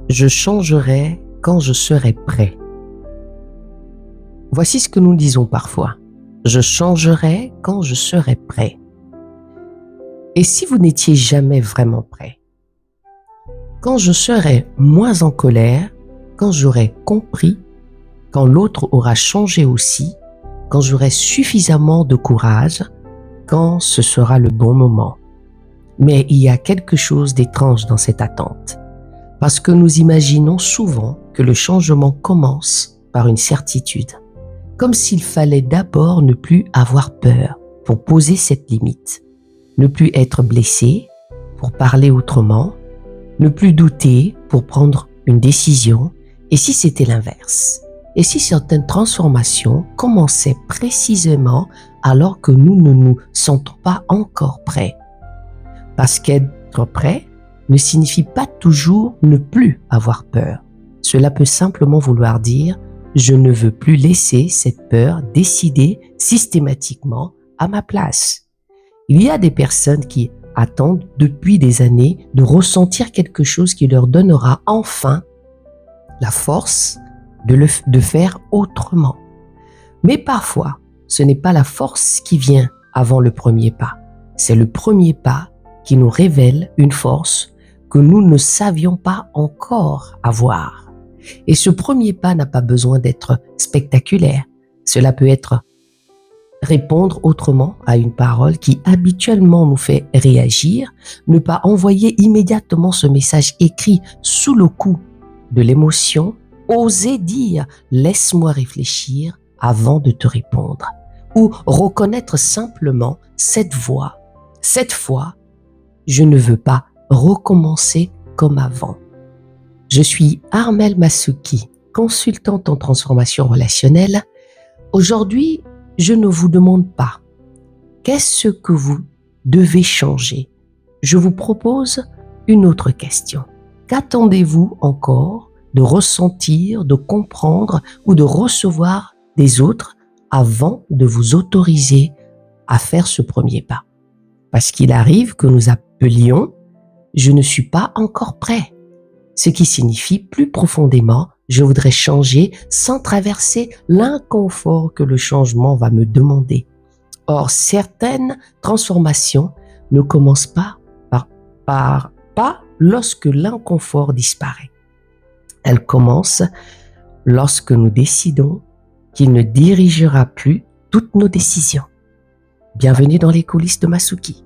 Je changerai quand je serai prêt. Voici ce que nous disons parfois. Je changerai quand je serai prêt. Et si vous n'étiez jamais vraiment prêt? Quand je serai moins en colère, quand j'aurai compris, quand l'autre aura changé aussi, quand j'aurai suffisamment de courage, quand ce sera le bon moment. Mais il y a quelque chose d'étrange dans cette attente, parce que nous imaginons souvent que le changement commence par une certitude, comme s'il fallait d'abord ne plus avoir peur pour poser cette limite, ne plus être blessé pour parler autrement, ne plus douter pour prendre une décision. Et si c'était l'inverse? Et si certaines transformations commençaient précisément alors que nous ne nous sentons pas encore prêts? Parce qu'être prêt ne signifie pas toujours ne plus avoir peur. Cela peut simplement vouloir dire « je ne veux plus laisser cette peur décider systématiquement à ma place ». Il y a des personnes qui attendent depuis des années de ressentir quelque chose qui leur donnera enfin la force de faire autrement. Mais parfois, ce n'est pas la force qui vient avant le premier pas. C'est le premier pas qui nous révèle une force que nous ne savions pas encore avoir. Et ce premier pas n'a pas besoin d'être spectaculaire. Cela peut être répondre autrement à une parole qui habituellement nous fait réagir, ne pas envoyer immédiatement ce message écrit sous le coup de l'émotion, oser dire « laisse-moi réfléchir avant de te répondre » ou reconnaître simplement cette voix. Cette fois, je ne veux pas recommencer comme avant. Je suis Armelle Masuki, consultante en transformation relationnelle. Aujourd'hui, je ne vous demande pas qu'est-ce que vous devez changer. Je vous propose une autre question. Qu'attendez-vous encore de ressentir, de comprendre ou de recevoir des autres avant de vous autoriser à faire ce premier pas? Parce qu'il arrive que nous appelions « je ne suis pas encore prêt », ce qui signifie plus profondément « je voudrais changer sans traverser l'inconfort que le changement va me demander ». Or, certaines transformations ne commencent pas lorsque l'inconfort disparaît. Elles commencent lorsque nous décidons qu'il ne dirigera plus toutes nos décisions. Bienvenue dans les coulisses de Masuki.